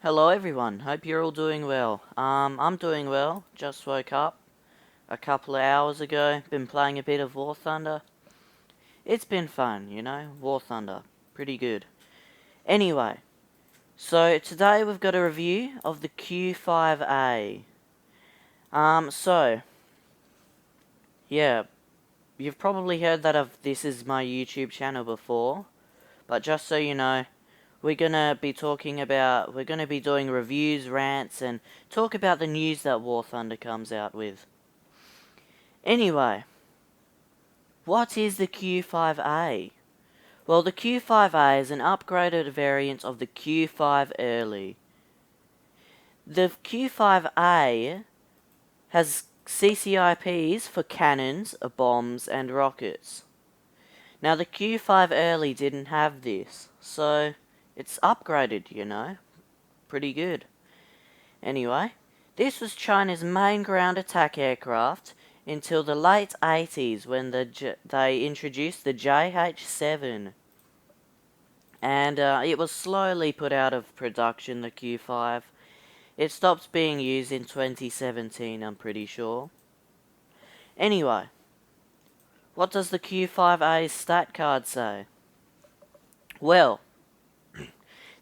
Hello everyone, hope you're all doing well. I'm doing well, just woke up a couple of hours ago, been playing a bit of WarThudner. It's been fun, you know, WarThudner, pretty good. Anyway, so today we've got a review of the Q-5A. Yeah, you've probably heard that this is my YouTube channel before, but just so you know, we're gonna be doing reviews, rants, and talk about the news that WarThudner comes out with. Anyway, what is the Q-5A? Well, the Q-5A is an upgraded variant of the Q-5 Early. The Q-5A has CCIPs for cannons, bombs, and rockets. Now, the Q-5 Early didn't have this, so it's upgraded, you know. Pretty good. Anyway, this was China's main ground attack aircraft until the late 80s when they introduced the JH-7. And it was slowly put out of production, the Q-5. It stopped being used in 2017, I'm pretty sure. Anyway, what does the Q-5A's stat card say? Well,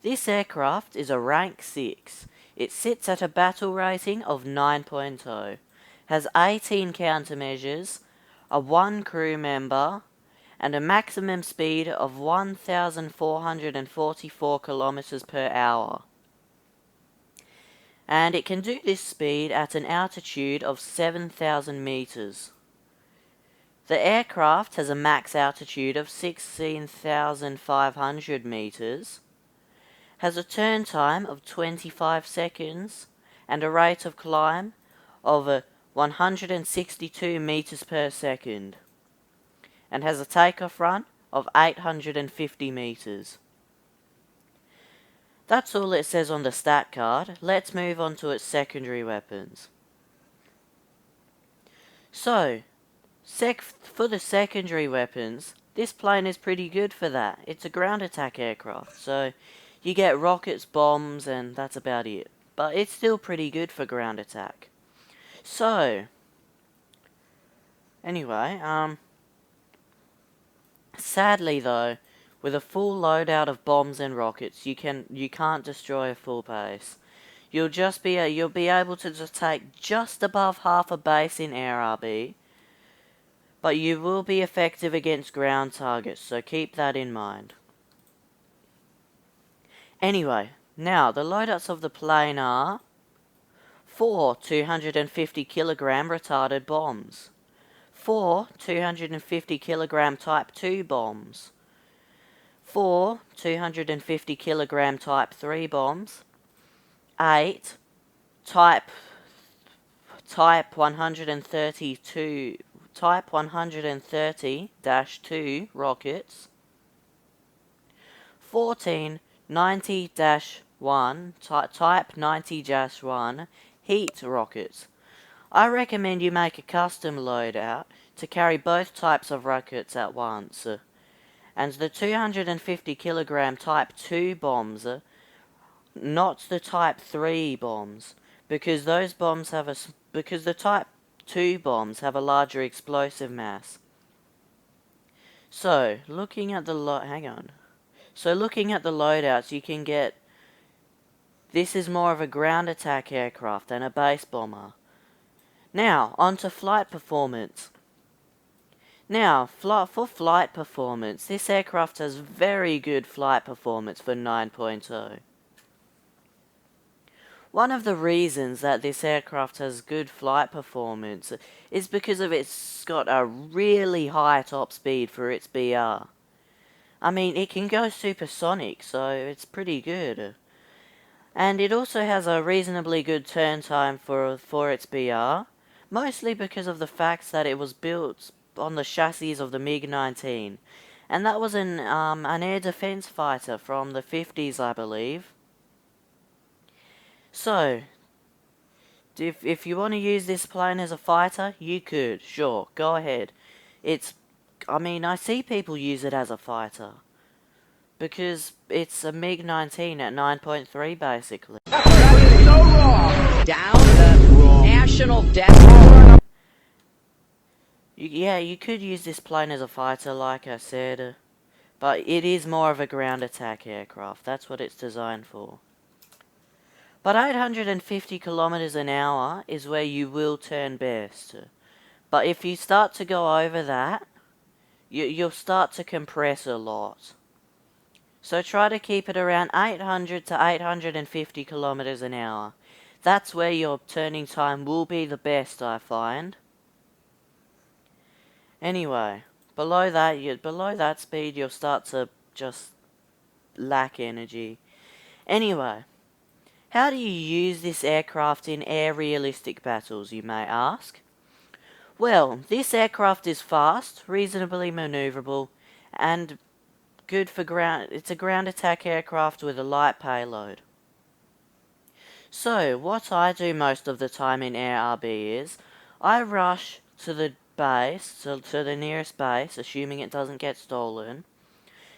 this aircraft is a rank 6. It sits at a battle rating of 9.0, has 18 countermeasures, a 1 crew member, and a maximum speed of 1,444 kilometers per hour. And it can do this speed at an altitude of 7,000 meters. The aircraft has a max altitude of 16,500 meters, has a turn time of 25 seconds, and a rate of climb of 162 meters per second, and has a takeoff run of 850 meters. That's all it says on the stat card. Let's move on to its secondary weapons. So, for the secondary weapons, this plane is pretty good for that. It's a ground attack aircraft, so you get rockets, bombs, and that's about it. But it's still pretty good for ground attack. So, anyway, sadly though, with a full loadout of bombs and rockets, you can't destroy a full base. You'll be able to just take just above half a base in air RB, but you will be effective against ground targets, so keep that in mind. Anyway, now the loadouts of the plane are 4 250 kilogram retarded bombs, 4 250 kilogram Type 2 bombs, 4 250 kilogram Type 3 bombs, 8 Type 130-2 rockets, 14 90-1 Type 90-1 heat rockets. I recommend you make a custom loadout to carry both types of rockets at once. And the 250 kilogram Type 2 bombs, not the Type 3 bombs, because the Type 2 bombs have a larger explosive mass. So, looking at the loadouts, you can get... This is more of a ground attack aircraft than a base bomber. Now, onto flight performance. Now, for flight performance, this aircraft has very good flight performance for 9.0. One of the reasons that this aircraft has good flight performance is because it's got a really high top speed for its BR. I mean, it can go supersonic, so it's pretty good. And it also has a reasonably good turn time for its BR, mostly because of the fact that it was built on the chassis of the MiG-19, and that was an air defense fighter from the 50s, I believe. So, if you want to use this plane as a fighter, you could, sure, go ahead. I see people use it as a fighter, because it's a MiG-19 at 9.3 basically. down the national debt. Yeah, you could use this plane as a fighter, like I said, but it is more of a ground attack aircraft. That's what it's designed for. But 850 kilometers an hour is where you will turn best. But if you start to go over that, you'll start to compress a lot. So try to keep it around 800 to 850 kilometers an hour. That's where your turning time will be the best, I find. Anyway, below that speed, you'll start to just lack energy. Anyway, how do you use this aircraft in air realistic battles, you may ask? Well, this aircraft is fast, reasonably maneuverable, and good for ground. It's a ground attack aircraft with a light payload. So, what I do most of the time in Air RB is, I rush to the base, to the nearest base, assuming it doesn't get stolen,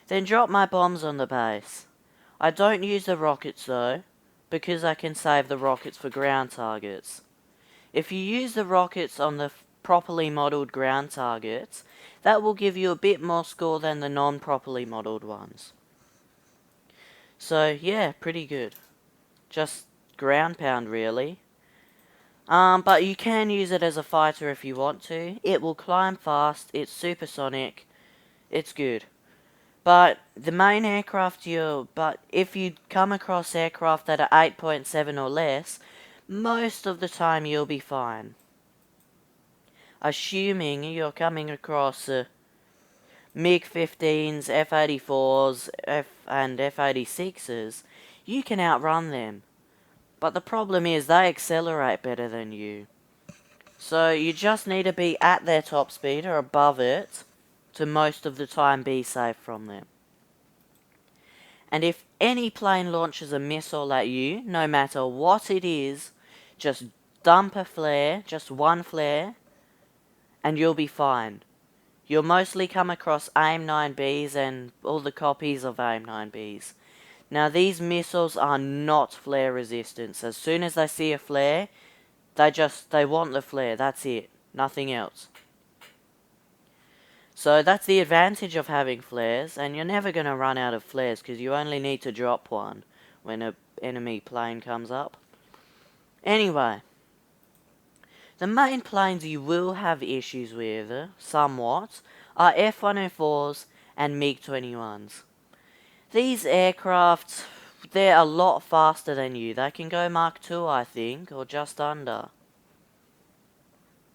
then drop my bombs on the base. I don't use the rockets though, because I can save the rockets for ground targets. If you use the rockets on the properly modelled ground targets, that will give you a bit more score than the non-properly modelled ones. So yeah, pretty good. Just ground pound really. But you can use it as a fighter if you want to. It will climb fast, it's supersonic, it's good. But the main aircraft but if you come across aircraft that are 8.7 or less, most of the time you'll be fine. Assuming you're coming across MiG-15s, F-84s, and F-86s, you can outrun them. But the problem is they accelerate better than you. So you just need to be at their top speed or above it to most of the time be safe from them. And if any plane launches a missile at you, no matter what it is, just dump a flare, just one flare, and you'll be fine. You'll mostly come across AIM-9Bs and all the copies of AIM-9Bs. Now these missiles are not flare resistant. As soon as they see a flare, they want the flare, that's it. Nothing else. So that's the advantage of having flares, and you're never going to run out of flares because you only need to drop one when an enemy plane comes up. Anyway, the main planes you will have issues with, somewhat, are F-104s and MiG-21s. These aircraft, they're a lot faster than you. They can go Mach 2, I think, or just under.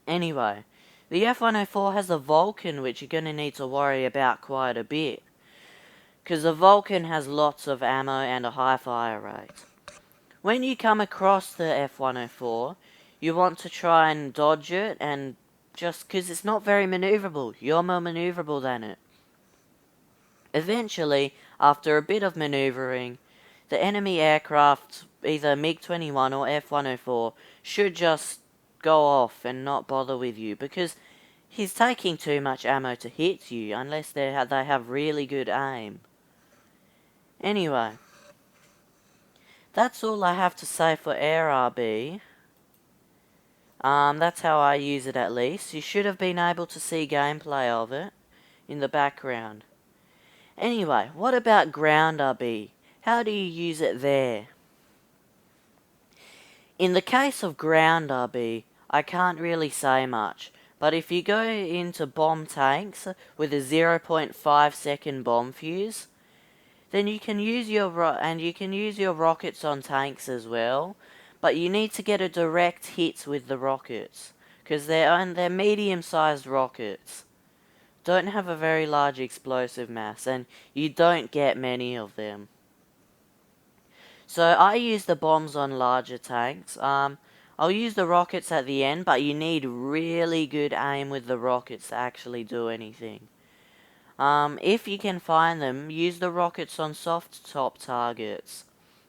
Anyway, the F-104 has a Vulcan, which you're going to need to worry about quite a bit. Because the Vulcan has lots of ammo and a high fire rate. When you come across the F-104, you want to try and dodge it, and just because it's not very maneuverable, you're more maneuverable than it. Eventually, after a bit of maneuvering, the enemy aircraft, either MiG-21 or F-104, should just go off and not bother with you, because he's taking too much ammo to hit you, unless they have really good aim. Anyway, that's all I have to say for Air RB. That's how I use it at least. You should have been able to see gameplay of it in the background. Anyway, what about ground RB? How do you use it there? In the case of ground RB, I can't really say much, but if you go into bomb tanks with a 0.5 second bomb fuse, then you can use your rockets on tanks as well, but you need to get a direct hit with the rockets, because they're medium-sized rockets. Don't have a very large explosive mass, and you don't get many of them. So I use the bombs on larger tanks. I'll use the rockets at the end, but you need really good aim with the rockets to actually do anything. If you can find them, use the rockets on soft top targets.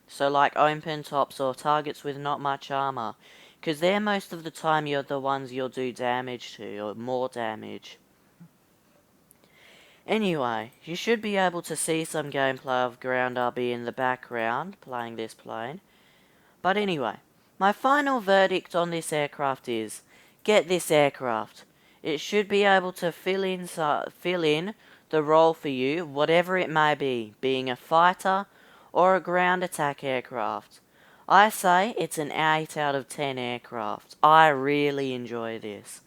So like open tops or targets with not much armor. Because they're most of the time you're the ones you'll do damage to, or more damage. Anyway, you should be able to see some gameplay of Ground RB in the background, playing this plane. But anyway, My final verdict on this aircraft is, get this aircraft. It should be able to fill in the role for you, whatever it may be, being a fighter or a ground attack aircraft. I say it's an 8 out of 10 aircraft. I really enjoy this.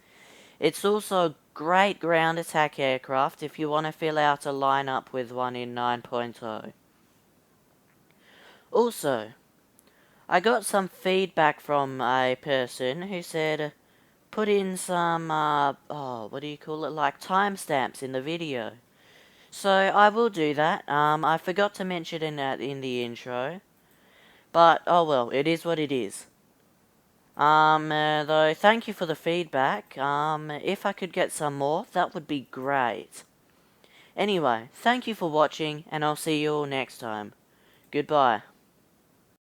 It's also a great ground attack aircraft if you want to fill out a lineup with one in 9.0. Also, I got some feedback from a person who said, put in some, what do you call it, like timestamps in the video. So I will do that. I forgot to mention that in the intro. But, oh well, it is what it is. Though, thank you for the feedback. If I could get some more, that would be great. Anyway, thank you for watching, and I'll see you all next time. Goodbye.